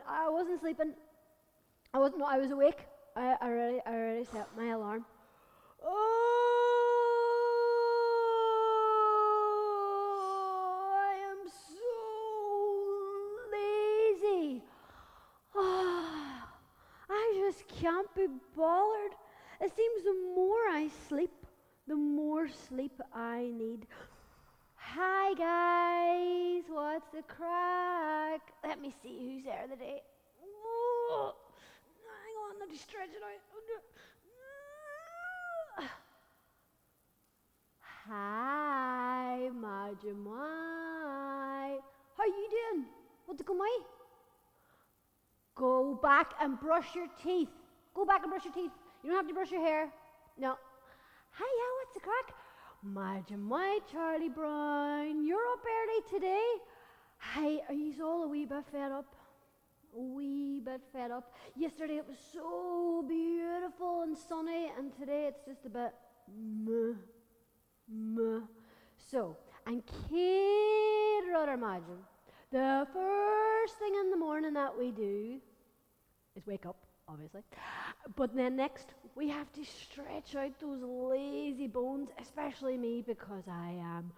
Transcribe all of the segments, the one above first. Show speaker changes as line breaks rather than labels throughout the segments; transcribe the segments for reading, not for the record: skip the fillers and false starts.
I wasn't sleeping. I wasn't. No, I was awake. I already set my alarm. Oh, I am so lazy. Oh, I just can't be bothered. It seems the more I sleep, the more sleep I need. Hi guys, what's the crack? Let me see who's there today. Oh, hang on, let me stretch it out. Hi, Majamai. How you doing? Want to come out? Go back and brush your teeth. Go back and brush your teeth. You don't have to brush your hair. No. Hiya, what's the crack? Majamai, Charlie Brown. You're up early today. Hi, are you all a wee bit fed up? A wee bit fed up. Yesterday it was so beautiful and sunny, and today it's just a bit meh. So, and Kate Rudder imagine, the first thing in the morning that we do is wake up, obviously. But then next, we have to stretch out those lazy bones, especially me, because I am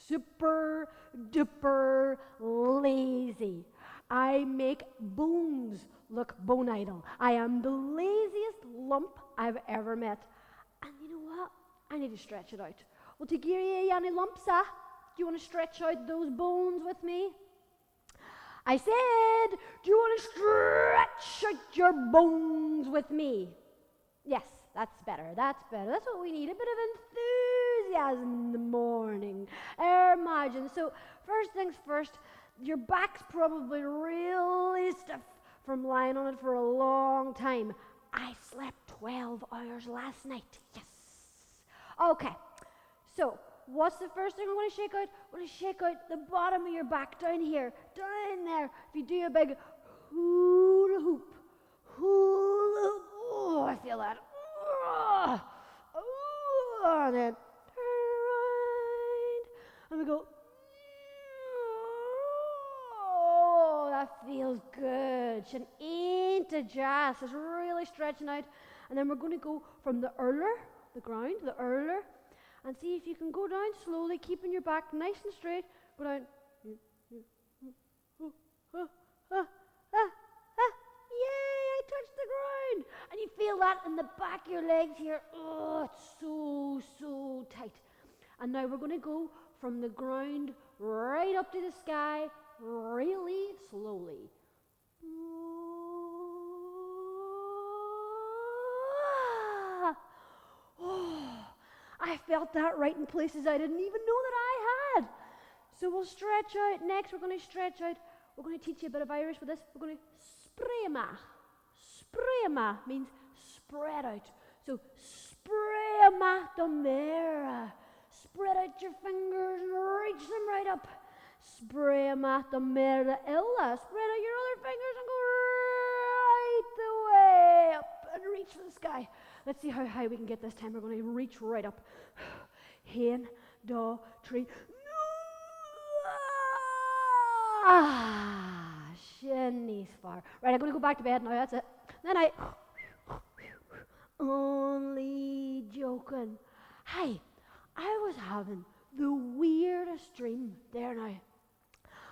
super duper lazy. I make bones look bone idle. I am the laziest lump I've ever met. And you know what? I need to stretch it out. Well, to give you any lumps, do you want to stretch out those bones with me? I said, do you want to stretch out your bones with me? Yes, that's better. That's better. That's what we need. A bit of enthusiasm in the morning. Imagine. So, first things first, your back's probably really stiff from lying on it for a long time. I slept 12 hours last night. Yes. Okay. So, what's the first thing we're going to shake out? We're going to shake out the bottom of your back, down here, down there. If you do a big hula hoop, oh, I feel that. Oh, and then turn around, and we go. Oh, that feels good. She ain't a jazz. It's really stretching out. And then we're going to go from the urler, the ground, the urler, and see if you can go down slowly, keeping your back nice and straight. Go down. Yay, I touched the ground. And you feel that in the back of your legs here. Oh, it's so tight. And now we're going to go from the ground right up to the sky, really slowly. Oh, I felt that right in places I didn't even know that I had. So we'll stretch out. Next, we're going to stretch out. We're going to teach you a bit of Irish with this. We're going to sprema. Sprema means spread out. So sprema domera. Spread out your fingers and reach them right up. Sprema domera illa. Spread out your other fingers and go right the way up and reach for the sky. Let's see how high we can get this time. We're going to reach right up. Hen, da, tree. Shinny's far. Right, I'm going to go back to bed now. That's it. Then only joking. Hey, I was having the weirdest dream there now.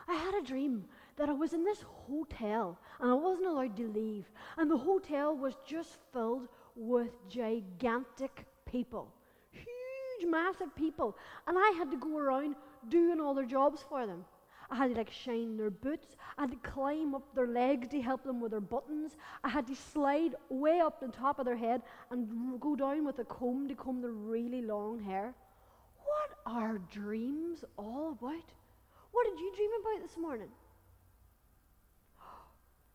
I had a dream that I was in this hotel and I wasn't allowed to leave. And the hotel was just filled with gigantic people. Huge, massive people. And I had to go around doing all their jobs for them. I had to shine their boots. I had to climb up their legs to help them with their buttons. I had to slide way up the top of their head and go down with a comb to comb their really long hair. What are dreams all about? What did you dream about this morning?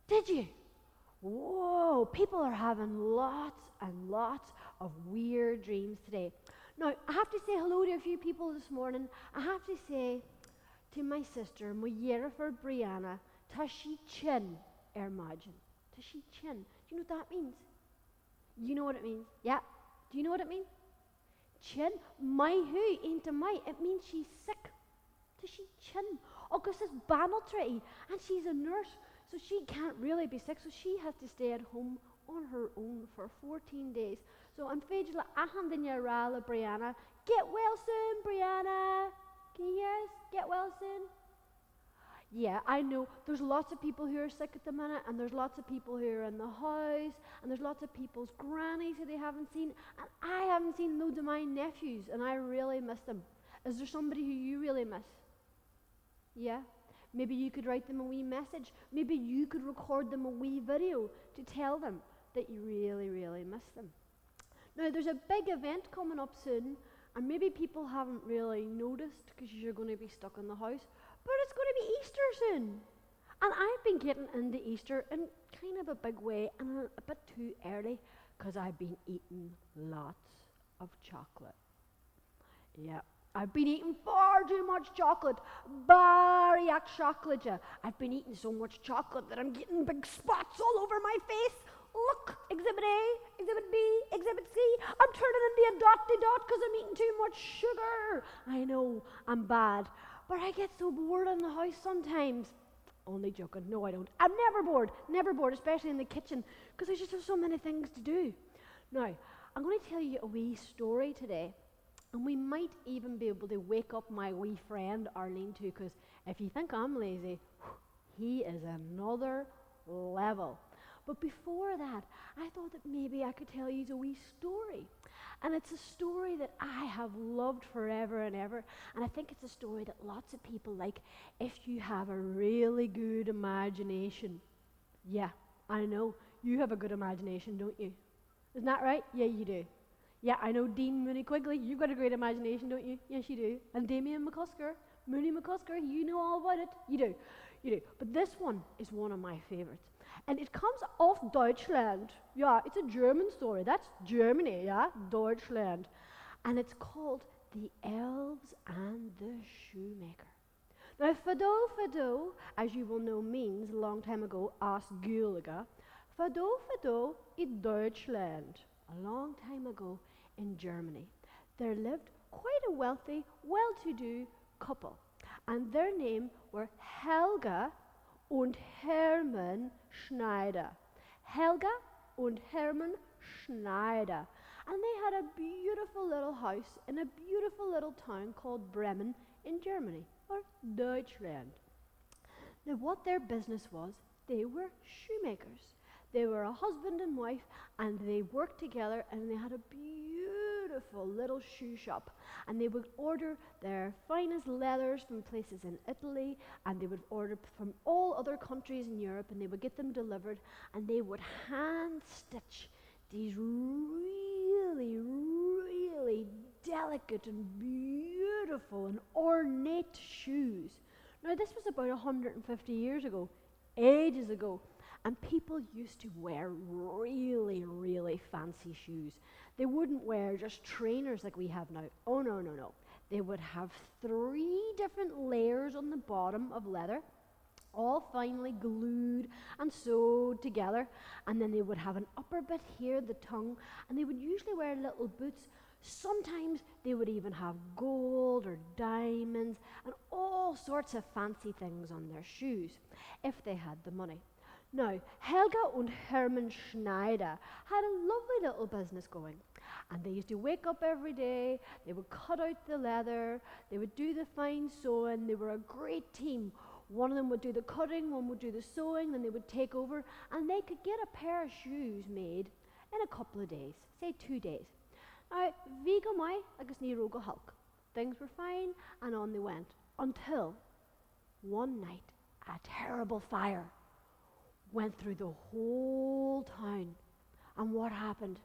Did you? Whoa, people are having lots and lots of weird dreams today. Now, I have to say hello to a few people this morning. I have to say to my sister, Moyerifer Brianna, Tashi Chin Ermagin. Tashi Chin. Do you know what that means? You know what it means? Yeah. Do you know what it means? Chin. My who into my. It means she's sick. Tashi Chin. August is banaltry, and she's a nurse, so she can't really be sick, so she has to stay at home on her own for 14 days. So I'm Fajla Ahamdinya Rala Brianna. Get well soon, Brianna. Can you hear us? Get well soon. Yeah, I know. There's lots of people who are sick at the minute, and there's lots of people who are in the house, and there's lots of people's grannies who they haven't seen, and I haven't seen loads of my nephews, and I really miss them. Is there somebody who you really miss? Yeah? Maybe you could write them a wee message. Maybe you could record them a wee video to tell them that you really, really miss them. Now, there's a big event coming up soon, and maybe people haven't really noticed because you're going to be stuck in the house, but it's going to be Easter soon. And I've been getting into Easter in kind of a big way and a bit too early because I've been eating lots of chocolate. Yeah, I've been eating far too much chocolate. Bariac chocolate. Yeah. I've been eating so much chocolate that I'm getting big spots all over my face. Look, Exhibit A, Exhibit B, Exhibit C. I'm turning into a dotty dot because I'm eating too much sugar. I know, I'm bad. But I get so bored in the house sometimes. Only joking. No, I don't. I'm never bored, especially in the kitchen, because I just have so many things to do. Now, I'm going to tell you a wee story today, and we might even be able to wake up my wee friend Arlene too, because if you think I'm lazy, he is another level. But before that, I thought that maybe I could tell you a wee story. And it's a story that I have loved forever and ever. And I think it's a story that lots of people like if you have a really good imagination. Yeah, I know. You have a good imagination, don't you? Isn't that right? Yeah, you do. Yeah, I know Dean Mooney Quigley. You've got a great imagination, don't you? Yes, you do. And Damien McCusker, Mooney McCusker, you know all about it. You do. You do. But this one is one of my favorites. And it comes off Deutschland. Yeah, it's a German story. That's Germany, yeah? Deutschland. And it's called The Elves and the Shoemaker. Now, Fado, as you will know, means, a long time ago, as Gülliger. Fado in Deutschland. A long time ago in Germany. There lived quite a wealthy, well-to-do couple. And their name were Helga und Hermann Schneider. Helga und Hermann Schneider. And they had a beautiful little house in a beautiful little town called Bremen in Germany, or Deutschland. Now, what their business was, they were shoemakers. They were a husband and wife, and they worked together, and they had a beautiful little shoe shop. And they would order their finest leathers from places in Italy, and they would order from all other countries in Europe, and they would get them delivered, and they would hand stitch these really, really delicate and beautiful and ornate shoes. Now, this was about 150 years ago, ages ago. And people used to wear really, really fancy shoes. They wouldn't wear just trainers like we have now. Oh, no. They would have 3 different layers on the bottom of leather, all finely glued and sewed together. And then they would have an upper bit here, the tongue, and they would usually wear little boots. Sometimes they would even have gold or diamonds and all sorts of fancy things on their shoes, if they had the money. Now, Helga und Hermann Schneider had a lovely little business going. And they used to wake up every day, they would cut out the leather, they would do the fine sewing. They were a great team. One of them would do the cutting, one would do the sewing, then they would take over, and they could get a pair of shoes made in a couple of days, say 2 days. Now, Vigo mai agus ní róga hulk. Things were fine, and on they went, until one night a terrible fire went through the whole town. And what happened?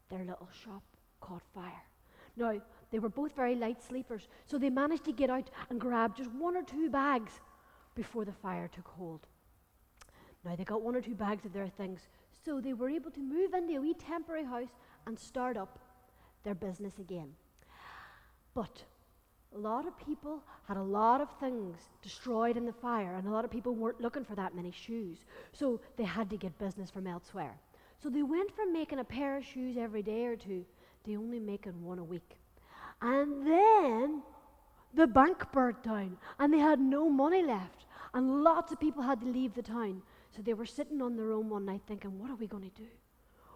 Their little shop caught fire. Now, they were both very light sleepers, so they managed to get out and grab just 1 or 2 bags before the fire took hold. Now, they got 1 or 2 bags of their things, so they were able to move into a wee temporary house and start up their business again. But a lot of people had a lot of things destroyed in the fire, and a lot of people weren't looking for that many shoes, so they had to get business from elsewhere. So they went from making a pair of shoes every day or two to only making 1 a week. And then the bank burnt down, and they had no money left, and lots of people had to leave the town. So they were sitting on their own one night thinking, what are we going to do?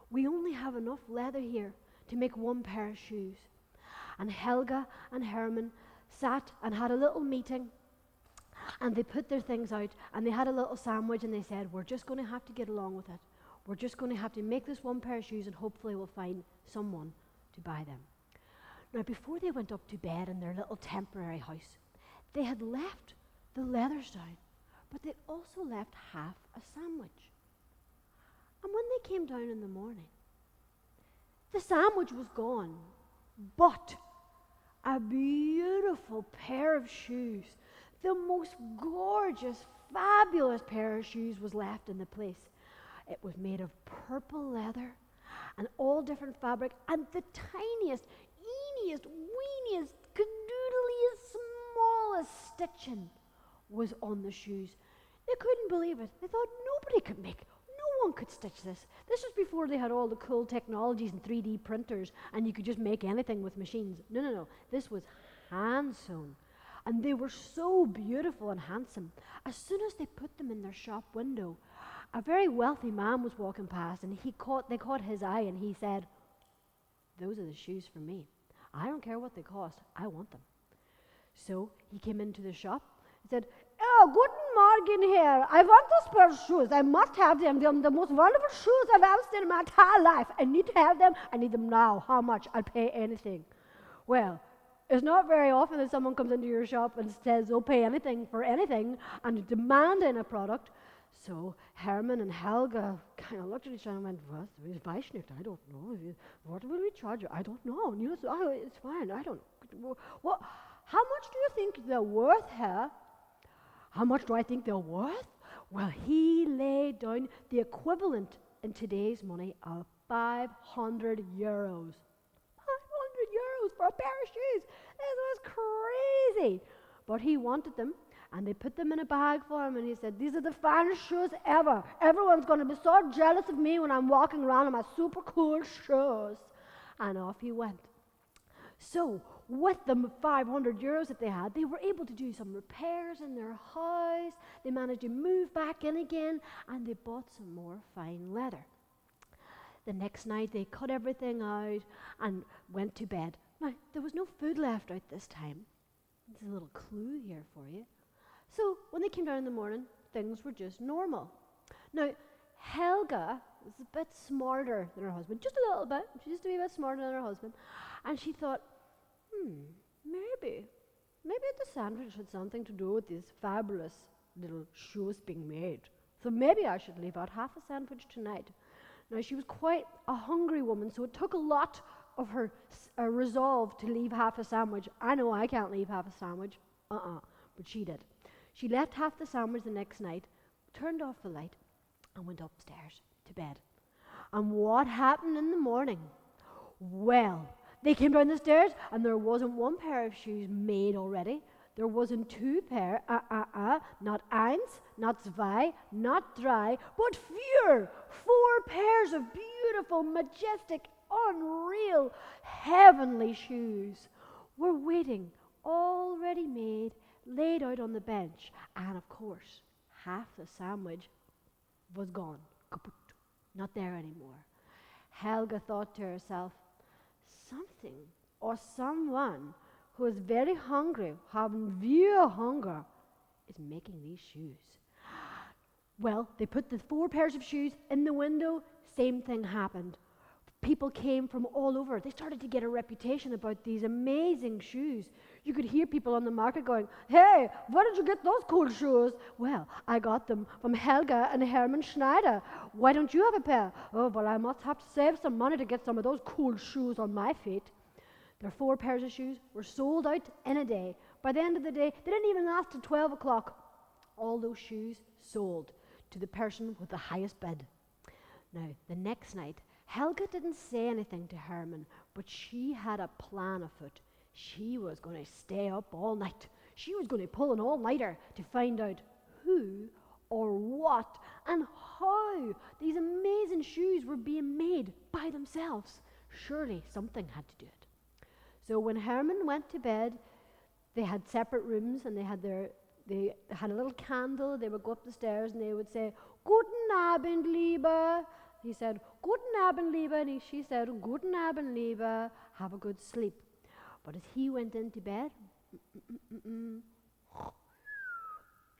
We only have enough leather here to make one pair of shoes. And Helga and Herman sat and had a little meeting, and they put their things out, and they had a little sandwich, and they said, we're just going to have to get along with it. We're just going to have to make this one pair of shoes, and hopefully we'll find someone to buy them. Now, before they went up to bed in their little temporary house, they had left the leathers down, but they'd also left half a sandwich. And when they came down in the morning, the sandwich was gone, but a beautiful pair of shoes, the most gorgeous, fabulous pair of shoes was left in the place. It was made of purple leather and all different fabric, and the tiniest, eeniest, weeniest, cadoodliest, smallest stitching was on the shoes. They couldn't believe it. They thought nobody could make, no one could stitch this. This was before they had all the cool technologies and 3D printers, and you could just make anything with machines. No. This was hand sewn. And they were so beautiful and handsome. As soon as they put them in their shop window, a very wealthy man was walking past, and they caught his eye, and he said, those are the shoes for me. I don't care what they cost. I want them. So he came into the shop. He said, oh, guten Morgen here. I want this pair of shoes. I must have them. They're the most wonderful shoes I've ever seen in my entire life. I need to have them. I need them now. How much? I'll pay anything. Well, it's not very often that someone comes into your shop and says they'll pay anything for anything and demanding a product. So Herman and Helga kind of looked at each other and went, what? I don't know. What will we charge you? I don't know. It's fine. I don't know. What? How much do you think they're worth, huh? How much do I think they're worth? Well, he laid down the equivalent in today's money of 500 euros. 500 euros for a pair of shoes. This was crazy. But he wanted them, and they put them in a bag for him, and he said, these are the finest shoes ever. Everyone's going to be so jealous of me when I'm walking around in my super cool shoes. And off he went. So, with the 500 euros that they had, they were able to do some repairs in their house. They managed to move back in again, and they bought some more fine leather. The next night, they cut everything out and went to bed. Now, there was no food left out this time. There's a little clue here for you. So, when they came down in the morning, things were just normal. Now, Helga was a bit smarter than her husband, just a little bit. She used to be a bit smarter than her husband. And she thought, maybe the sandwich had something to do with these fabulous little shoes being made. So maybe I should leave out half a sandwich tonight. Now, she was quite a hungry woman, so it took a lot of her resolve to leave half a sandwich. I know I can't leave half a sandwich. But she did. She left half the sandwich the next night, turned off the light, and went upstairs to bed. And what happened in the morning? Well, they came down the stairs, and there wasn't one pair of shoes made already. There wasn't two pair, not eins, not zwei, not drei, but vier. 4 pairs of beautiful, majestic, unreal, heavenly shoes were waiting, already made, laid out on the bench. And of course, half the sandwich was gone. Kaput. Not there anymore. Helga thought to herself, something or someone who is very hungry, having real hunger, is making these shoes. Well, they put the 4 pairs of shoes in the window. Same thing happened. People came from all over. They started to get a reputation about these amazing shoes. You could hear people on the market going, hey, where did you get those cool shoes? Well, I got them from Helga and Herman Schneider. Why don't you have a pair? Oh, well, I must have to save some money to get some of those cool shoes on my feet. Their 4 pairs of shoes were sold out in a day. By the end of the day, they didn't even last till 12 o'clock. All those shoes sold to the person with the highest bid. Now, the next night, Helga didn't say anything to Herman, but she had a plan afoot. She was going to stay up all night. She was going to pull an all-nighter to find out who or what and how these amazing shoes were being made by themselves. Surely something had to do it. So when Herman went to bed, They had separate rooms, and they had a little candle. They would go up the stairs, and they would say, "Guten Abend, Liebe." He said, "Guten Abend, Liebe," and she said, "Guten Abend, Liebe. Have a good sleep." But as he went into bed,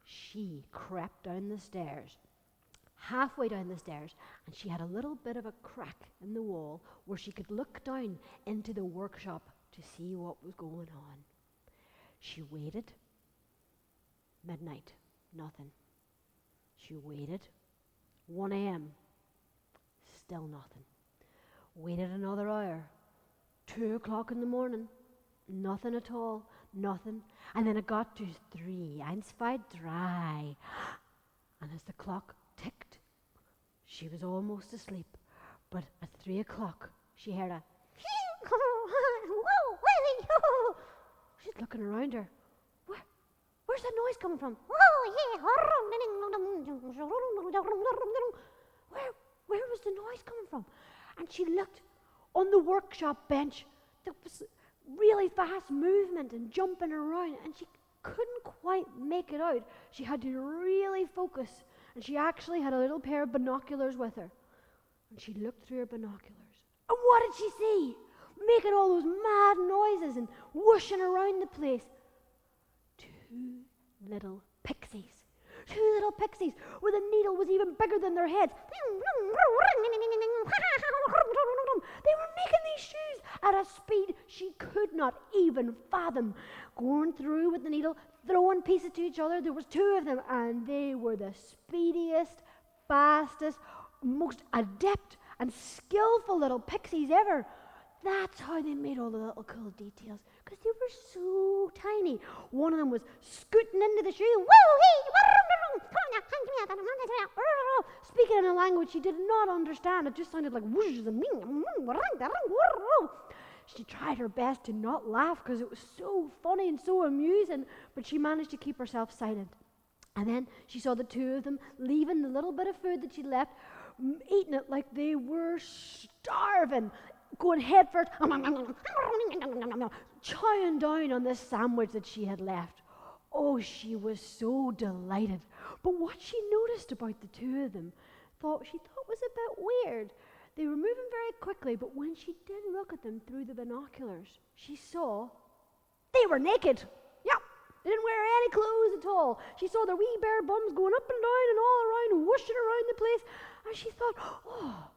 she crept down the stairs, halfway down the stairs, and she had a little bit of a crack in the wall where she could look down into the workshop to see what was going on. She waited. Midnight, nothing. She waited. 1 a.m., still nothing. Waited another hour. 2 o'clock in the morning, nothing at all, nothing. And then it got to 3, 1, 2, 3. And as the clock ticked, she was almost asleep. But at 3 o'clock, she heard a she's looking around her. Where's that noise coming from? Where was the noise coming from? And she looked on the workshop bench. There was really fast movement and jumping around, and she couldn't quite make it out. She had to really focus, and she actually had a little pair of binoculars with her. And she looked through her binoculars. And what did she see? Making all those mad noises and whooshing around the place. 2 little pixies. 2 little pixies, where the needle was even bigger than their heads. They were making these shoes at a speed she could not even fathom, going through with the needle, throwing pieces to each other. There was 2 of them, and they were the speediest, fastest, most adept and skillful little pixies ever. That's how they made all the little cool details, because they were so tiny. One of them was scooting into the shoe, speaking in a language she did not understand. It just sounded like whoosh and she tried her best to not laugh because it was so funny and so amusing, but she managed to keep herself silent. And then she saw the 2 of them leaving the little bit of food that she'd left, eating it like they were starving, going head first, chowing down on this sandwich that she had left. Oh, she was so delighted. But what she noticed about the 2 of them, she thought was a bit weird. They were moving very quickly, but when she did look at them through the binoculars, she saw they were naked. Yep, they didn't wear any clothes at all. She saw their wee bare bums going up and down and all around and whooshing around the place, and she thought, oh,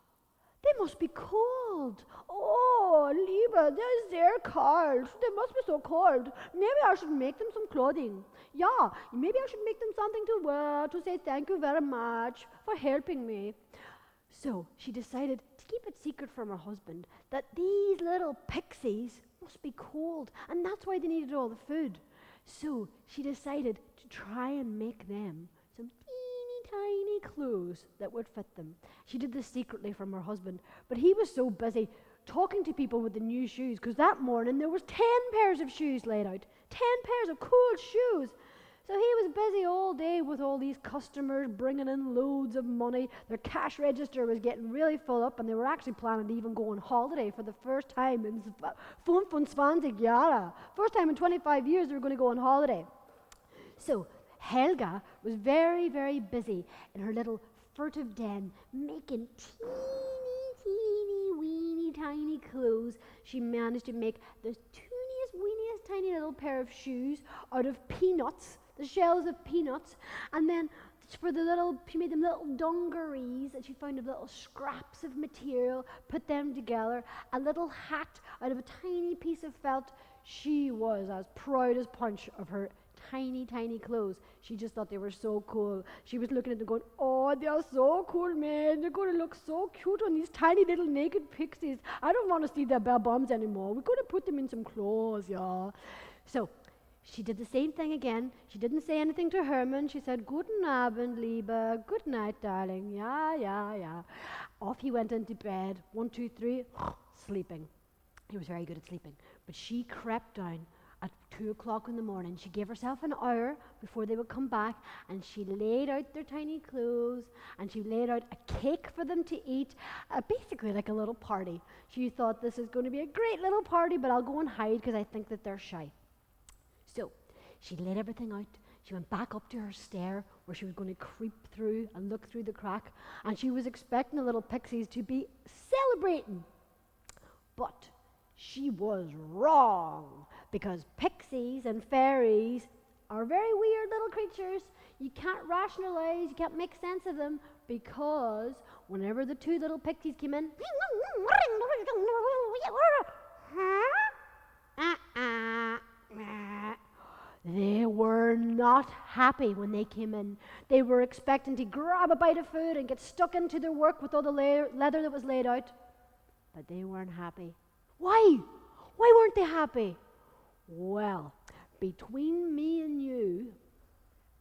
they must be cold. Oh, Liebe, they're cold. They must be so cold. Maybe I should make them some clothing. Yeah, maybe I should make them something to wear to say thank you very much for helping me. So she decided to keep it secret from her husband that these little pixies must be cold, and that's why they needed all the food. So she decided to try and make them some tiny clothes that would fit them. She did this secretly from her husband, but he was so busy talking to people with the new shoes, because that morning there was 10 pairs of shoes laid out, 10 pairs of cool shoes. So he was busy all day with all these customers bringing in loads of money. Their cash register was getting really full up, and they were actually planning to even go on holiday for the first time in 25 Jahre. First time in 25 years they were going to go on holiday. So Helga was very, very busy in her little furtive den, making teeny, weeny, tiny clothes. She managed to make the teeniest, weeniest, tiny little pair of shoes out of peanuts, the shells of peanuts, and then she made them little dungarees, and she found little scraps of material, put them together, a little hat out of a tiny piece of felt. She was as proud as Punch of her tiny, tiny clothes. She just thought they were so cool. She was looking at them going, oh, they are so cool, man. They're going to look so cute on these tiny little naked pixies. I don't want to see their bare bums anymore. We're going to put them in some clothes, yeah. So she did the same thing again. She didn't say anything to Herman. She said, Guten Abend, Liebe. Good night, darling. Yeah. Off he went into bed. 1, 2, 3, sleeping. He was very good at sleeping. But she crept down at 2 o'clock in the morning. She gave herself an hour before they would come back, and she laid out their tiny clothes, and she laid out a cake for them to eat, basically like a little party. She thought, this is going to be a great little party, but I'll go and hide because I think that they're shy. So She laid everything out. She went back up to her stair where she was going to creep through and look through the crack, and she was expecting the little pixies to be celebrating. But she was wrong, because pixies and fairies are very weird little creatures. You can't rationalize, you can't make sense of them, because whenever the two little pixies came in, they were not happy when they came in. They were expecting to grab a bite of food and get stuck into their work with all the leather that was laid out, but they weren't happy. Why? Why weren't they happy? Well, between me and you,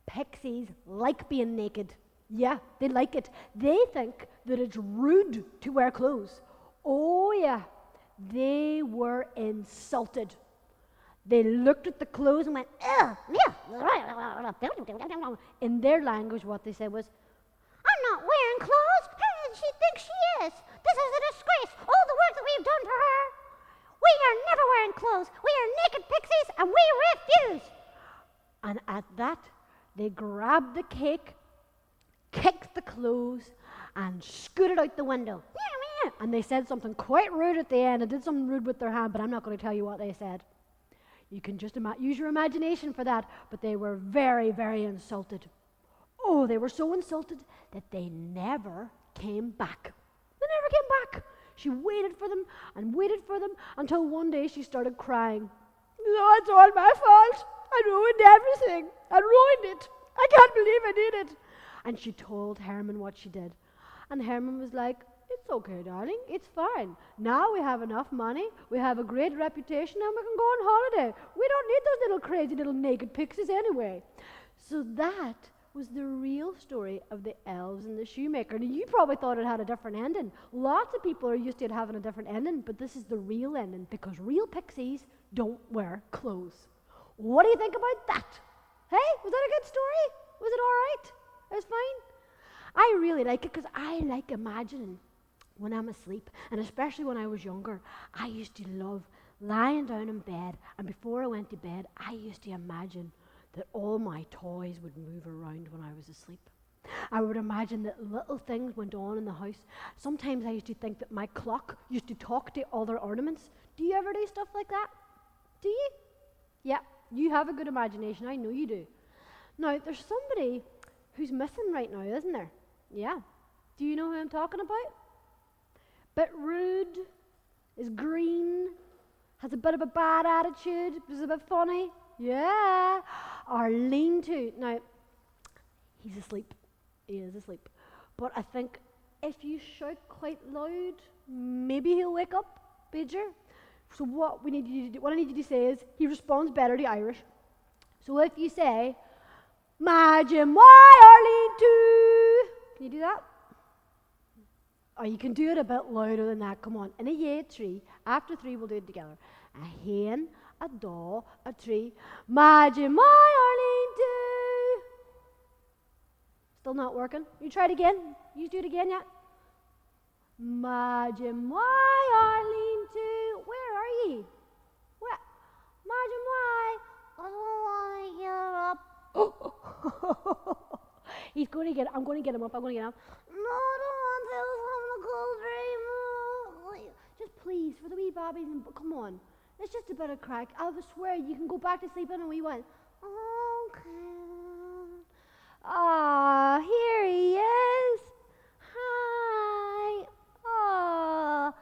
pixies like being naked. Yeah, they like it. They think that it's rude to wear clothes. Oh yeah, they were insulted. They looked at the clothes and went, ugh, yeah. In their language, what they said was, I'm not wearing clothes. Who does she think she is? This is a disgrace. All the work that we've done for her. We are never wearing clothes. We are naked pixies, and we refuse. And at that, they grabbed the cake, kicked the clothes, and scooted out the window. And they said something quite rude at the end, and did something rude with their hand, but I'm not going to tell you what they said. You can just use your imagination for that, but they were very, very insulted. Oh, they were so insulted that they never came back. They never came back. She waited for them until one day she started crying. No, it's all my fault. I ruined everything. I ruined it. I can't believe I did it. And she told Herman what she did. And Herman was like, it's okay, darling. It's fine. Now we have enough money. We have a great reputation, and we can go on holiday. We don't need those little crazy little naked pixies anyway. So that was the real story of the elves and the shoemaker. Now, you probably thought it had a different ending. Lots of people are used to it having a different ending, but this is the real ending, because real pixies don't wear clothes. What do you think about that? Hey, was that a good story? Was it all right? It was fine? I really like it, because I like imagining when I'm asleep, and especially when I was younger. I used to love lying down in bed, and before I went to bed, I used to imagine that all my toys would move around when I was asleep. I would imagine that little things went on in the house. Sometimes I used to think that my clock used to talk to other ornaments. Do you ever do stuff like that? Do you? Yeah, you have a good imagination. I know you do. Now, there's somebody who's missing right now, isn't there? Yeah. Do you know who I'm talking about? Bit rude, is green, has a bit of a bad attitude, is a bit funny. Yeah. Arlene too. Now, he's asleep. He is asleep. But I think if you shout quite loud, maybe he'll wake up, Pager. So what I need you to say is, he responds better to Irish. So if you say, Majin, why Arlene too? Can you do that? Or you can do it a bit louder than that. Come on. In a year, three. After three, we'll do it together. A hen, a daw, a tree. Majin, my Arlene too. Still not working? You try it again. You do it again yet? Majin, my Arlene too. Where are you? Where? Majin, why? I don't want to get up. He's going to get. I'm going to get him up. I'm going to get him up. No, I don't want to. I was having a cold dream. Just please, for the wee babbies, and come on. It's just a bit of crack. I swear you can go back to sleep in a wee while. Okay. Ah, here he is. Hi. Oh,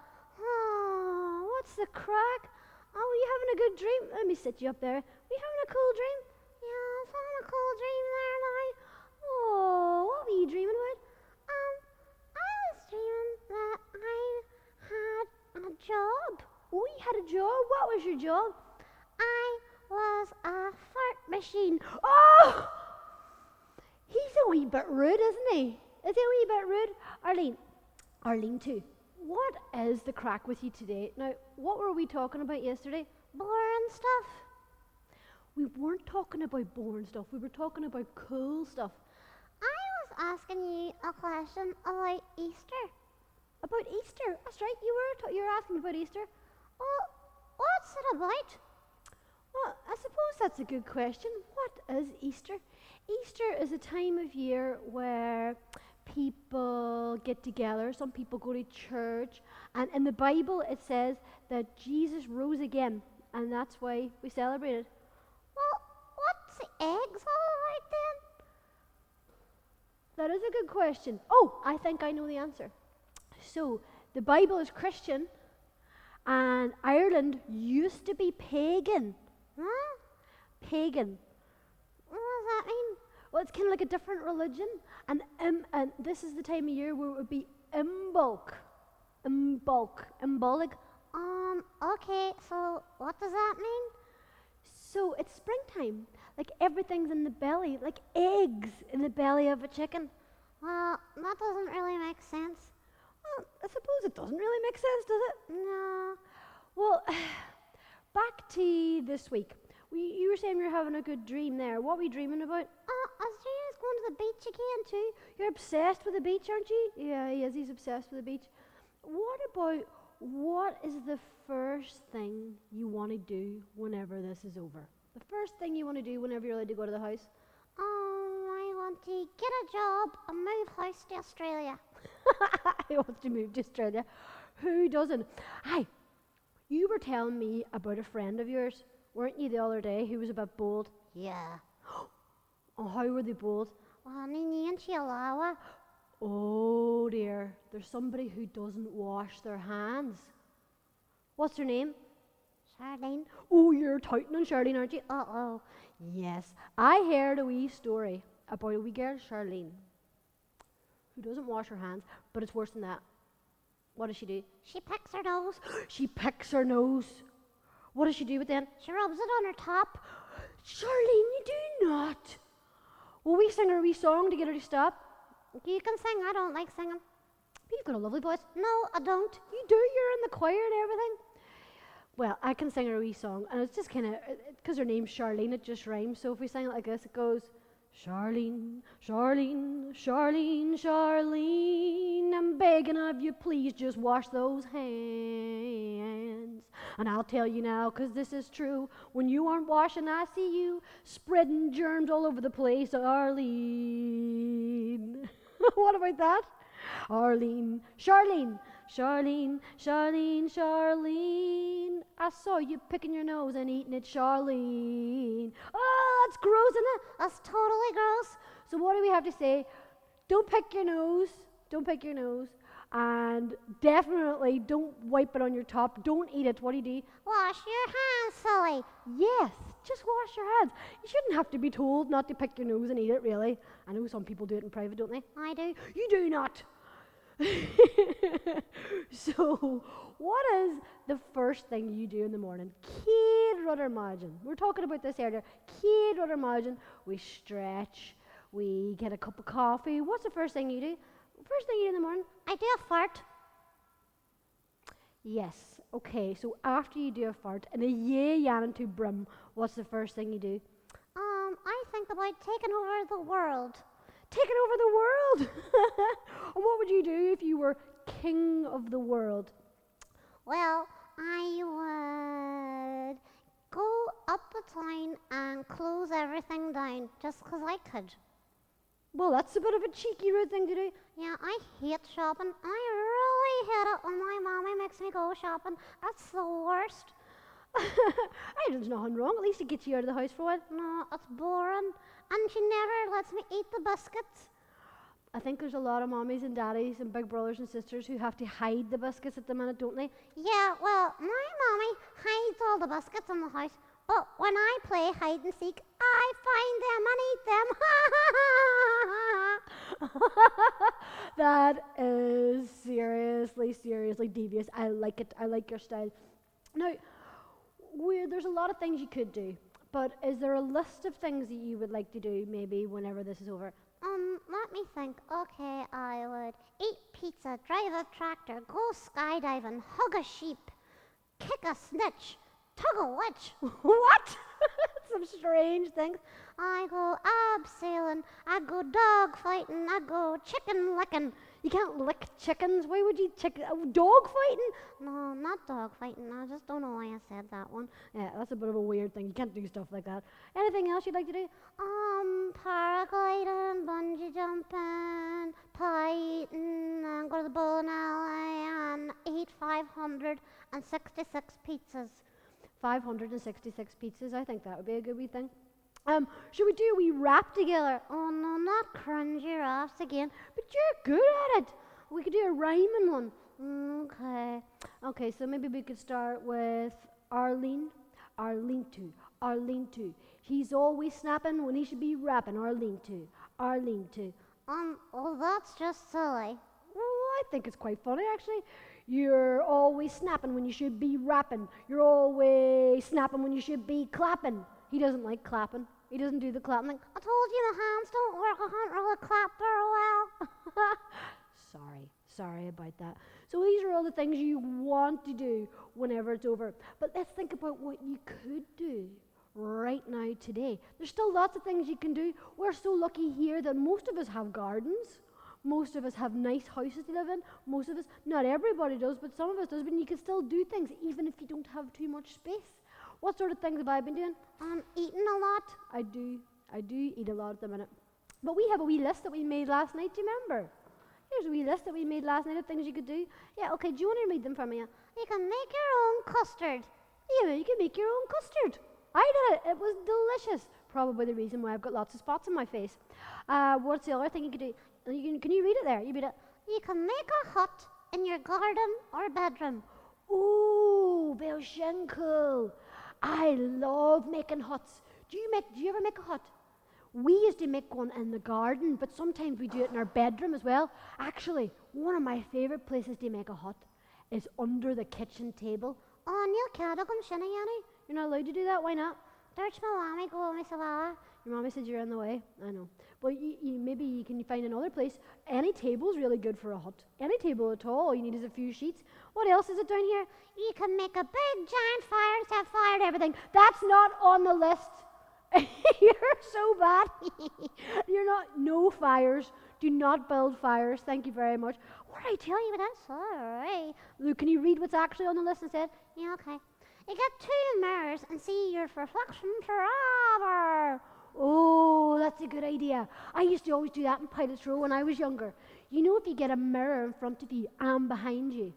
what's the crack? Oh, you having a good dream? Let me sit you up there. Are you having a cool dream? Yeah, I was having a cool dream there, night. Oh, what were you dreaming about? I was dreaming that I had a job. Oh, you had a job? What was your job? I was a fart machine. Oh! He's a wee bit rude, isn't he? Is he a wee bit rude? Arlene too. What is the crack with you today? Now, what were we talking about yesterday? Boring stuff. We weren't talking about boring stuff. We were talking about cool stuff. I was asking you a question about Easter. About Easter? That's right. You were asking about Easter. Well, what's it about? Well, I suppose that's a good question. What is Easter? Easter is a time of year where people get together. Some people go to church. And in the Bible, it says that Jesus rose again. And that's why we celebrate it.
Well, what's the eggs all right then?
That is a good question. Oh, I think I know the answer. So, the Bible is Christian, and Ireland used to be pagan.
Huh?
Pagan.
What does that mean?
Well, it's kind of like a different religion, and this is the time of year where it would be Imbolc. Embolic.
Okay, so what does that mean?
So it's springtime. Like everything's in the belly, like eggs in the belly of a chicken.
Well, that doesn't really make sense.
Well, I suppose it doesn't really make sense, does it?
No.
Well, back to this week. You were saying you were having a good dream there. What were you dreaming about?
I was dreaming going to the beach again too.
You're obsessed with the beach, aren't you? Yeah, he is. He's obsessed with the beach. What is the first thing you want to do whenever this is over? The first thing you want to do whenever you're allowed to go to the house?
I want to get a job and move house to Australia.
He wants to move to Australia. Who doesn't? Hi, you were telling me about a friend of yours, weren't you, the other day, who was a bit bold?
Yeah.
Oh, how were they bold?
Well, Nini Chihuahua.
Oh dear, there's somebody who doesn't wash their hands. What's her name?
Charlene.
Oh, you're touting on Charlene, aren't you?
Uh-oh.
Yes. I heard a wee story about a wee girl, Charlene, who doesn't wash her hands, but it's worse than that. What does she do?
She picks her nose.
She picks her nose. What does she do with it then?
She rubs it on her top.
Charlene, you do not. Will we sing her a wee song to get her to stop?
You can sing. I don't like singing.
You've got a lovely voice.
No, I don't.
You do. You're in the choir and everything. Well, I can sing her a wee song, and it's just kind of, because her name's Charlene, it just rhymes. So if we sing it like this, it goes, Charlene, Charlene, Charlene, Charlene, I'm begging of you, please just wash those hands. And I'll tell you now, because this is true, when you aren't washing, I see you spreading germs all over the place, Arlene. What about that? Arlene, Charlene, Charlene, Charlene, Charlene, I saw you picking your nose and eating it, Charlene. Oh, that's gross, isn't it?
That's totally gross.
So what do we have to say? Don't pick your nose. Don't pick your nose. And definitely don't wipe it on your top. Don't eat it. What do you do?
Wash your hands, silly.
Yes, just wash your hands. You shouldn't have to be told not to pick your nose and eat it, really. I know some people do it in private, don't they?
I do.
You do not. So, what is the first thing you do in the morning? Céad rud imagine. We were talking about this earlier. Céad rud imagine. We stretch. We get a cup of coffee. What's the first thing you do? First thing you do in the morning?
I do a fart.
Yes. Okay. So after you do a fart and a yanning to brim, what's the first thing you do?
I think about taking over the world.
Taking over the world. And what would you do if you were king of the world?
Well, I would go up the town and close everything down just 'cause I could.
Well, that's a bit of a cheeky, rude thing to do.
Yeah, I hate shopping. I really hate it when my mommy makes me go shopping. That's the worst.
There's nothing wrong. At least it gets you out of the house for a while.
No, it's boring. And she never lets me eat the biscuits.
I think there's a lot of mommies and daddies and big brothers and sisters who have to hide the biscuits at the minute, don't they?
Yeah, well, my mommy hides all the biscuits in the house. But when I play hide and seek, I find them and eat them.
That is seriously devious. I like it. I like your style. Now, there's a lot of things you could do, but is there a list of things that you would like to do maybe whenever this is over?
Let me think. Okay, I would eat pizza, drive a tractor, go skydiving, hug a sheep, kick a snitch, tug a witch.
What? That's some strange things.
I go abseiling, I go dog fighting, I go chicken licking.
You can't lick chickens. Why would you dog fighting?
No, not dog fighting. I just don't know why I said that one.
Yeah, that's a bit of a weird thing. You can't do stuff like that. Anything else you'd like to do?
Paragliding, bungee jumping, pie eating, and go to the bowling alley and eat 566 pizzas.
566 pizzas. I think that would be a good wee thing. Should we do a wee rap together?
Oh no, not cringy rafts again.
But you're good at it. We could do a rhyming one.
Okay.
Okay, so maybe we could start with Arlene. Arlene too. Arlene too. He's always snapping when he should be rapping. Arlene too. Arlene too.
Well, that's just silly.
Well, I think it's quite funny actually. You're always snapping when you should be rapping. You're always snapping when you should be clapping. He doesn't like clapping. He doesn't do the clapping thing.
I told you the hands don't work. I can't really clap very well.
Sorry about that. So these are all the things you want to do whenever it's over. But let's think about what you could do right now today. There's still lots of things you can do. We're so lucky here that most of us have gardens. Most of us have nice houses to live in. Most of us, not everybody does, but some of us does. But you can still do things even if you don't have too much space. What sort of things have I been doing?
Eating a lot.
I do eat a lot at the minute. But we have a wee list that we made last night, do you remember? Here's a wee list that we made last night of things you could do. Yeah, okay, do you want to read them for me?
You can make your own custard.
Yeah, you can make your own custard. I did it. It was delicious. Probably the reason why I've got lots of spots on my face. What's the other thing you could do? Can you read it there? You read it.
You can make a hut in your garden or bedroom.
Ooh, very cool. I love making huts. Do you ever make a hut? We used to make one in the garden, but sometimes we do it in our bedroom as well. Actually, one of my favourite places to make a hut is under the kitchen table.
Oh, Neil Cadogan, Shinny Yanny.
You're not allowed to do that, why not?
There's my mommy go me Savara.
Your mommy said you're in the way. I know. But maybe you can find another place. Any table's really good for a hut. Any table at all you need is a few sheets. What else is it down here?
You can make a big giant fire and set fire to everything.
That's not on the list. You're so bad. You're not. No fires. Do not build fires. Thank you very much. What did I tell you?
That's sorry.
Luke, can you read what's actually on the list instead?
Yeah, okay. You get 2 mirrors and see your reflection forever.
Oh, that's a good idea. I used to always do that in Pilot's Row when I was younger. You know, if you get a mirror in front of you and behind you,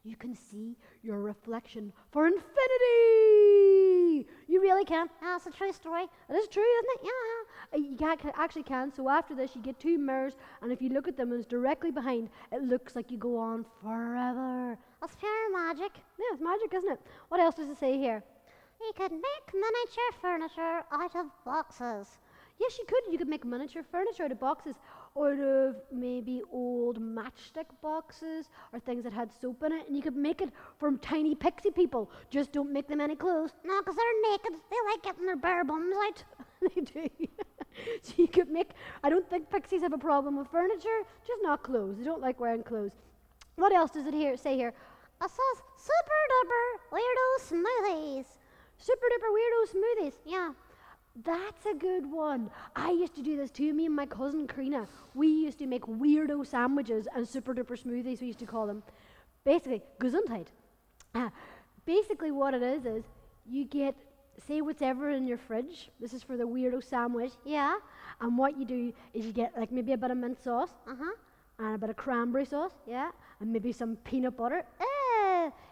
you can see your reflection for infinity. You really can.
That's a true story.
It is true, isn't it? Yeah. Actually can. So after this, you get 2 mirrors, and if you look at them and it's directly behind, it looks like you go on forever.
That's pure magic.
Yeah, it's magic, isn't it? What else does it say here?
You could make miniature furniture out of boxes.
Yes, you could. You could make miniature furniture out of boxes, out of maybe old matchstick boxes or things that had soap in it, and you could make it from tiny pixie people. Just don't make them any clothes.
No, because they're naked. They like getting their bare bums out.
They do. So you could make. I don't think pixies have a problem with furniture, just not clothes. They don't like wearing clothes. What else does it say here?
It says super duper weirdo smoothies.
Super duper weirdo smoothies.
Yeah.
That's a good one. I used to do this too. Me and my cousin Karina, we used to make weirdo sandwiches and super duper smoothies, we used to call them. Basically, Gesundheit. Basically what it is you get, say whatever in your fridge. This is for the weirdo sandwich.
Yeah.
And what you do is you get like maybe a bit of mint sauce.
Uh-huh.
And a bit of cranberry sauce. Yeah. And maybe some peanut butter.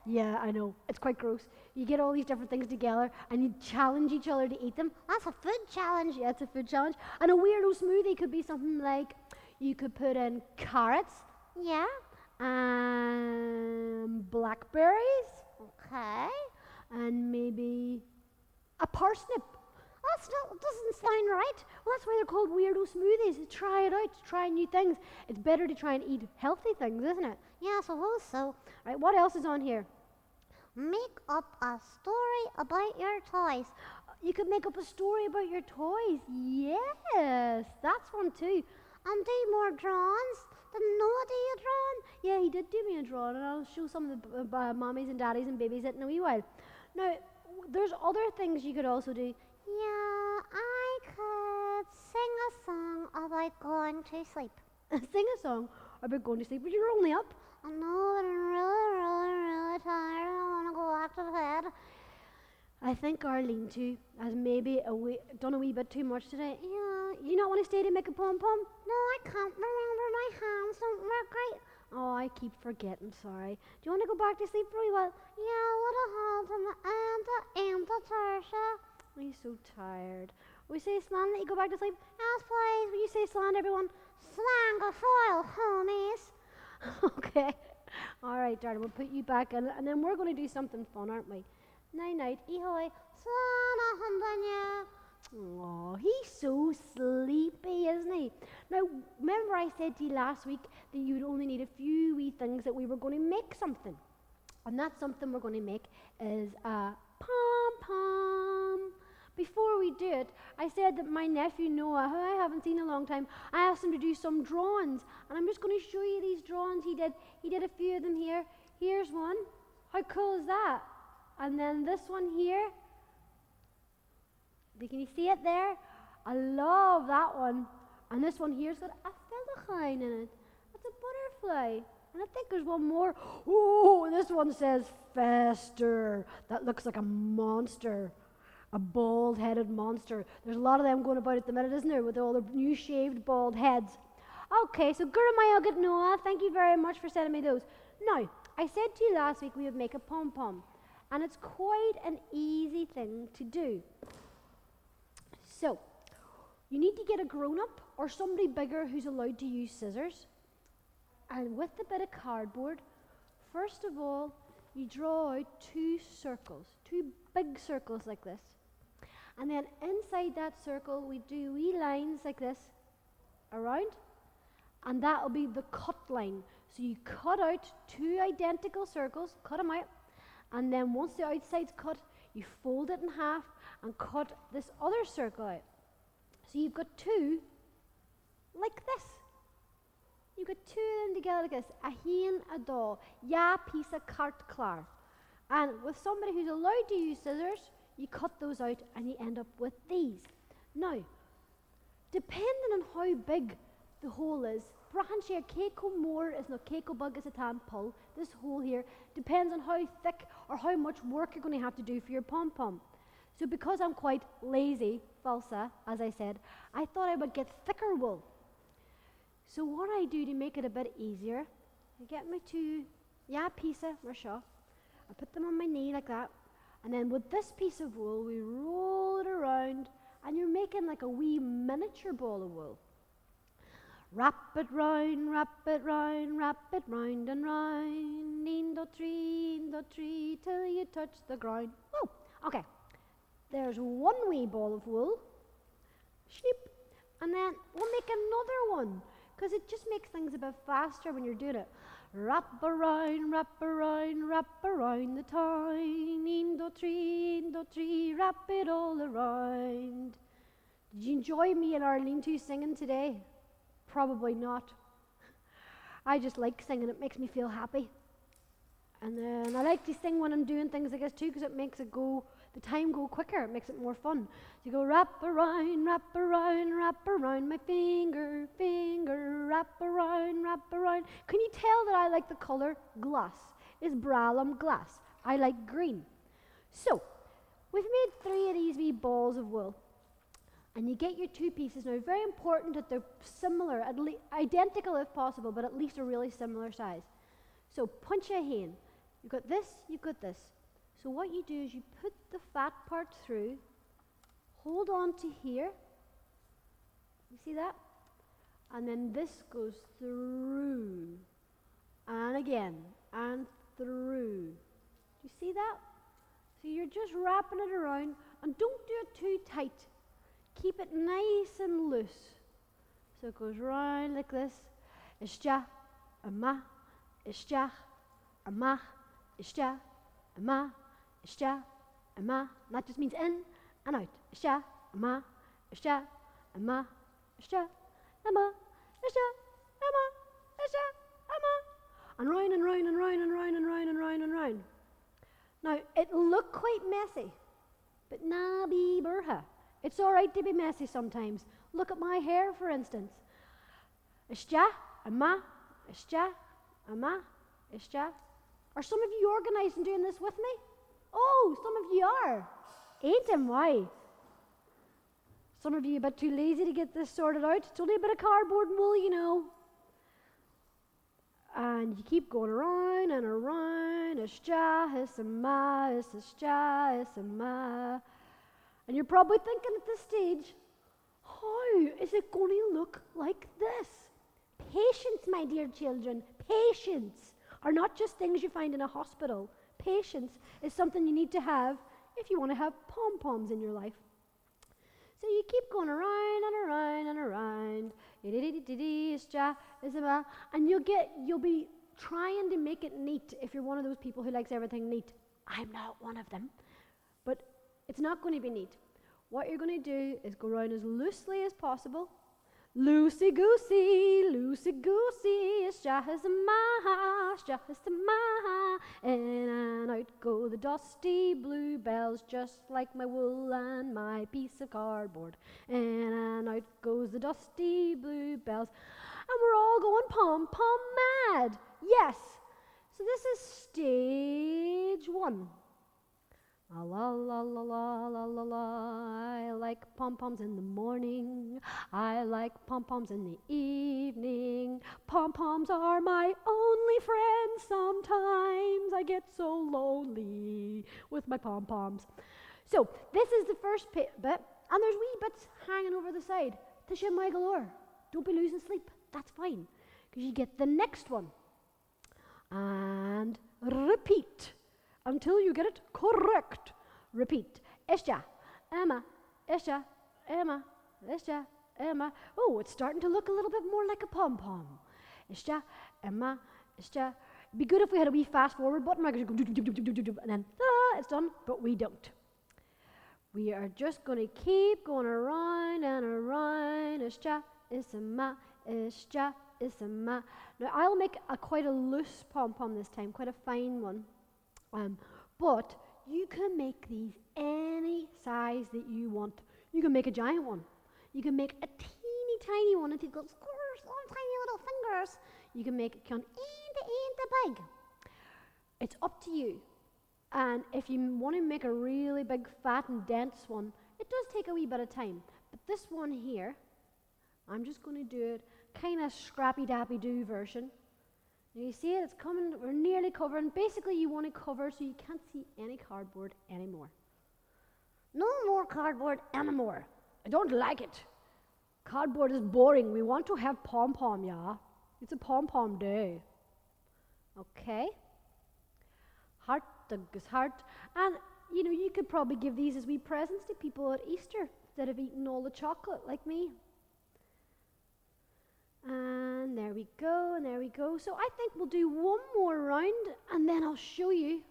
Yeah, I know. It's quite gross. You get all these different things together and you challenge each other to eat them.
That's a food challenge.
Yeah, it's a food challenge. And a weirdo smoothie could be something like you could put in carrots.
Yeah.
And blackberries.
Okay.
And maybe a parsnip.
That doesn't sound right.
Well, that's why they're called weirdo smoothies. Try it out. Try new things. It's better to try and eat healthy things, isn't it?
Yeah, I suppose so.
Right, what else is on here?
Make up a story about your toys.
You could make up a story about your toys. Yes, that's one too.
And do more drawings. Didn't Noah do a drawing?
Yeah, he did do me a drawing, and I'll show some of the mommies and daddies and babies it in a wee while. Now, there's other things you could also do.
Yeah, I could sing a song about going to sleep.
Sing a song about going to sleep, but you're only up.
I know that I'm really tired. I want to go back to bed.
I think Arlene too has maybe done a wee bit too much today. Yeah, you not want to stay to make a pom-pom?
No, I can't remember. My hands don't work right.
Oh, I keep forgetting, sorry. Do you want to go back to sleep for a wee while?
Yeah, what a hold and the Tarsha.
I'm so tired. We say slang that you go back to sleep?
Yes, please.
Will you say slang, everyone?
Slang a foil, homies.
Okay. All right, darling, we'll put you back in, and then we're going to do something fun, aren't we? Night night, ehoy.
Slana hundanya.
Oh, he's so sleepy, isn't he? Now, remember I said to you last week that you'd only need a few wee things that we were going to make something. And that something we're going to make is a pom-pom. Before we do it, I said that my nephew Noah, who I haven't seen in a long time, I asked him to do some drawings. And I'm just going to show you these drawings he did. He did a few of them here. Here's one. How cool is that? And then this one here. Can you see it there? I love that one. And this one here's got a featherline in it. That's a butterfly. And I think there's one more. Oh, this one says Fester. That looks like a monster. A bald-headed monster. There's a lot of them going about at the minute, isn't there, with all the new shaved bald heads. Okay, so Gurmayogit Noah, thank you very much for sending me those. Now, I said to you last week we would make a pom-pom. And it's quite an easy thing to do. So, you need to get a grown-up or somebody bigger who's allowed to use scissors. And with a bit of cardboard, first of all, you draw out two circles, two big circles like this. And then inside that circle, we do wee lines like this around. And that will be the cut line. So you cut out two identical circles, cut them out. And then once the outside's cut, you fold it in half and cut this other circle out. So you've got two like this. You've got two of them together like this. A hen, a doll. Ja, piece of cart clar. And with somebody who's allowed to use scissors, you cut those out and you end up with these. Now, depending on how big the hole is, branchia keiko more is no keiko bug is a tan pull. This hole here depends on how thick or how much work you're going to have to do for your pom-pom. So because I'm quite lazy, falsa, as I said, I thought I would get thicker wool. So what I do to make it a bit easier, I get my two pisa marsha, I put them on my knee like that, and then with this piece of wool we roll it around, and you're making like a wee miniature ball of wool. Wrap it round, wrap it round, wrap it round and round, indo tree, till you touch the ground. Oh, okay. There's one wee ball of wool, sheep, and then we'll make another one, because it just makes things a bit faster when you're doing it. Wrap around, wrap around, wrap around the town, indo tree, wrap it all around. Did you enjoy me and Arlene too singing today? Probably not. I just like singing, it makes me feel happy. And then I like to sing when I'm doing things like this too, because it makes the time go quicker, it makes it more fun. So you go wrap around, wrap around my finger, wrap around. Can you tell that I like the colour glass? It's bralum glass. I like green. So, we've made 3 of these wee balls of wool. And you get your two pieces. Now, very important that they're similar, identical if possible, but at least a really similar size. So, punch a hen. You've got this, you've got this. So what you do is you put the fat part through, hold on to here. You see that? And then this goes through. And again, and through. Do you see that? So you're just wrapping it around, and don't do it too tight. Keep it nice and loose. So it goes round like this. Ishja, ama, ishja, ama, ishja, ama, ishja, ama. And that just means in and out. Ishja, ama, ishja, ama, ishja, ama, ishja, ama, ishja, ama. And round and round and round and round and round and round and round. Now, it'll look quite messy, but na be burha. It's all right to be messy sometimes. Look at my hair, for instance. Ishja, ama, ishja, ama, ishja. Are some of you organised and doing this with me? Oh, some of you are. Ain't them why? Some of you a bit too lazy to get this sorted out. It's only a bit of cardboard and wool, you know. And you keep going around and around. Ishja, isama, ishja, isama. And you're probably thinking at this stage, how is it going to look like this? Patience, my dear children, patience are not just things you find in a hospital. Patience is something you need to have if you want to have pom-poms in your life. So you keep going around and around and around, and you'll be trying to make it neat if you're one of those people who likes everything neat. I'm not one of them. But it's not going to be neat. What you're going to do is go around as loosely as possible. Loosey-goosey, loosey-goosey, shahazamaha, shahazamaha, in and out go the dusty bluebells, just like my wool and my piece of cardboard. In and out goes the dusty bluebells, and we're all going pom-pom mad. Yes, so this is stage 1. La la la la la la la la. I like pom-poms in the morning. I like pom-poms in the evening. Pom-poms are my only friends. Sometimes I get so lonely with my pom-poms. So this is the first bit, and there's wee bits hanging over the side. Tisha my galore. Don't be losing sleep. That's fine, because you get the next one. And repeat until you get it correct. Repeat. Ishja, Emma, Ishja, Emma, Ishja, Emma. Oh, it's starting to look a little bit more like a pom-pom. Ishja, Emma, Ishja. It'd be good if we had a wee fast forward button, like, and then it's done, but we don't. We are just going to keep going around and around. Ishja, Isama, Ishja, Isama. Now, I'll make quite a loose pom-pom this time, quite a fine one. But you can make these any size that you want. You can make a giant one. You can make a teeny tiny one and you've got long tiny little fingers. You can make it count ain't big. It's up to you. And if you want to make a really big, fat and dense one, it does take a wee bit of time. But this one here, I'm just going to do it kind of scrappy-dappy-doo version. Now you see it, it's coming, we're nearly covering. Basically you want to cover so you can't see any cardboard anymore. No more cardboard anymore. I don't like it. Cardboard is boring. We want to have pom-pom, yeah? It's a pom-pom day. Okay. Heart, is heart. And, you know, you could probably give these as wee presents to people at Easter instead of eating all the chocolate like me. And there we go, and there we go. So I think we'll do one more round, and then I'll show you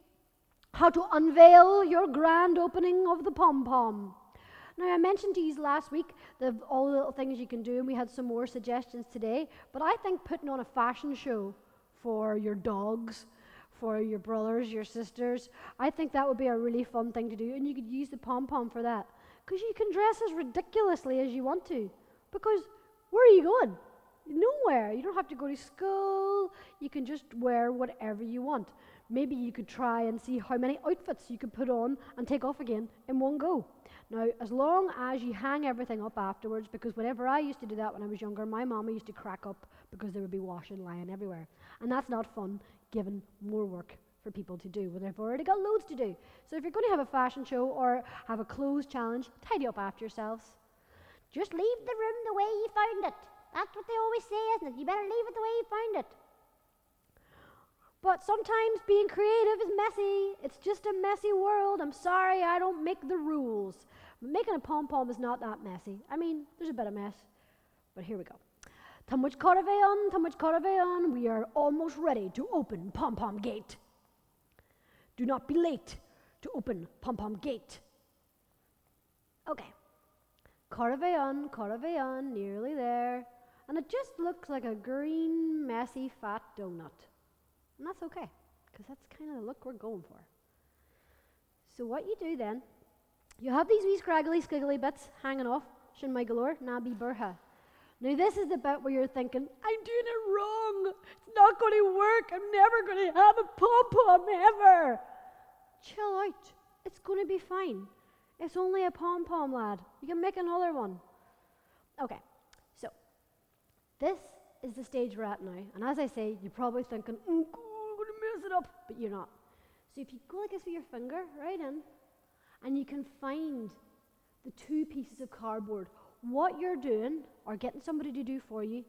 how to unveil your grand opening of the pom-pom. Now, I mentioned to you last week all the little things you can do, and we had some more suggestions today, but I think putting on a fashion show for your dogs, for your brothers, your sisters, I think that would be a really fun thing to do, and you could use the pom-pom for that, because you can dress as ridiculously as you want to, because where are you going? Nowhere. You don't have to go to school. You can just wear whatever you want. Maybe you could try and see how many outfits you could put on and take off again in one go. Now, as long as you hang everything up afterwards, because whenever I used to do that when I was younger, my mama used to crack up because there would be washing lying everywhere. And that's not fun, given more work for people to do when they've already got loads to do. So if you're going to have a fashion show or have a clothes challenge, tidy up after yourselves. Just leave the room the way you found it. That's what they always say, isn't it? You better leave it the way you found it. But sometimes being creative is messy. It's just a messy world. I'm sorry, I don't make the rules. Making a pom-pom is not that messy. I mean, there's a bit of mess. But here we go. Tamuch Caraveon, we are almost ready to open pom-pom gate. Do not be late to open pom-pom gate. Okay. Caraveon, nearly there. And it just looks like a green, messy, fat donut. And that's okay, because that's kind of the look we're going for. So what you do then You have these wee scraggly, squiggly bits hanging off, shin my galore, nabi burha. Now this is the bit where you're thinking, I'm doing it wrong. It's not going to work. I'm never going to have a pom-pom ever. Chill out. It's going to be fine. It's only a pom-pom, lad. You can make another one. Okay, so this is the stage we're at now. And as I say, you're probably thinking, oh, God, I'm going to mess it up. But you're not. So if you go like this with your finger, right in, and you can find the two pieces of cardboard, what you're doing, or getting somebody to do for you,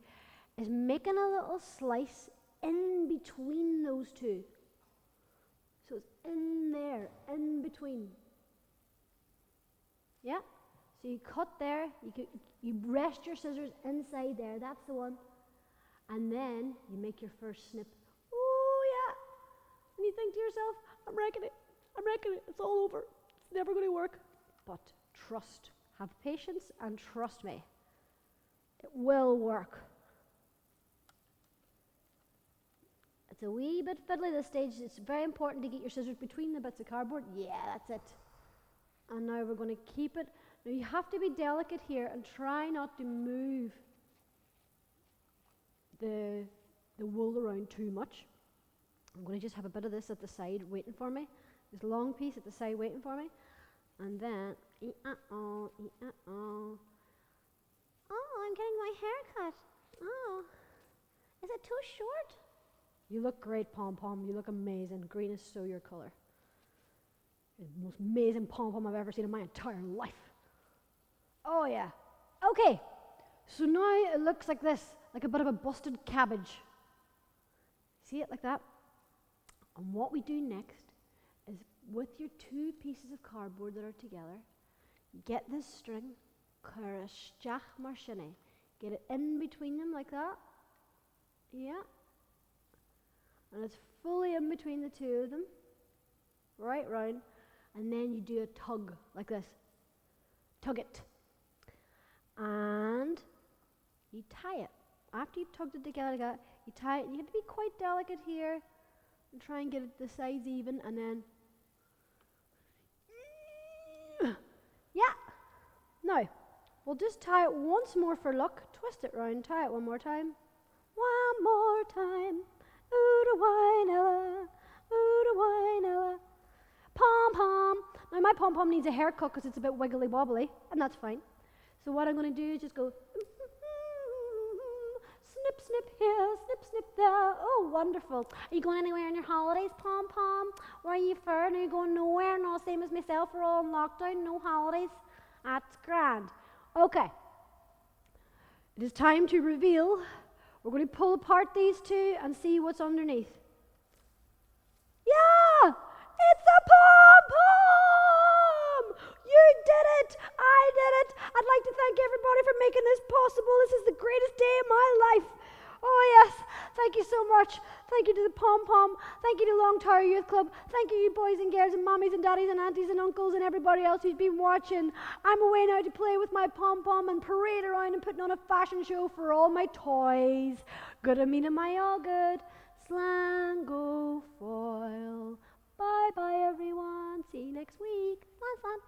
is making a little slice in between those two. So it's in there, in between. Yeah? So you cut there, you rest your scissors inside there, that's the one. And then you make your first snip. Oh yeah! And you think to yourself, I'm wrecking it, it's all over. It's never going to work. But trust. Have patience and trust me. It will work. It's a wee bit fiddly this stage. It's very important to get your scissors between the bits of cardboard. Yeah, that's it. And now we're going to keep it. Now you have to be delicate here and try not to move the wool around too much. I'm going to just have a bit of this at the side waiting for me. This long piece at the side waiting for me. And then, oh, I'm getting my hair cut. Oh, is it too short? You look great, pom-pom. You look amazing. Green is so your color. It's the most amazing pom-pom I've ever seen in my entire life. Oh, yeah. Okay, so now it looks like this, like a bit of a busted cabbage. See it like that? And what we do next is with your two pieces of cardboard that are together, get this string, Cara stach mar sinne. Get it in between them like that. Yeah. And it's fully in between the two of them. Right round. And then you do a tug like this. Tug it. And you tie it. After you've tugged it together like that, you tie it. And you have to be quite delicate here and try and get it the sides even, and then yeah. Now, we'll just tie it once more for luck. Twist it round, tie it one more time. One more time. Ooh-da-wine-ella, ooh-da-wine-ella. Pom-pom. Now, my pom-pom needs a haircut because it's a bit wiggly-wobbly, and that's fine. So what I'm going to do is just go snip, snip here, snip, snip there. Oh, wonderful. Are you going anywhere on your holidays, pom-pom? Where are you for? Are you going nowhere? No, same as myself. We're all in lockdown, no holidays. That's grand. Okay. It is time to reveal. We're going to pull apart these two and see what's underneath. Yeah! It's a pom-pom! You did it! I did it! I'd like to thank everybody for making this possible. This is the greatest day of my life. Oh yes, thank you so much. Thank you to the pom-pom. Thank you to Long Tower Youth Club. Thank you boys and girls and mommies and daddies and aunties and uncles and everybody else who's been watching. I'm away now to play with my pom-pom and parade around and putting on a fashion show for all my toys. Good a mean, am I all good? Slang go foil. Bye bye everyone. See you next week. Slan slan.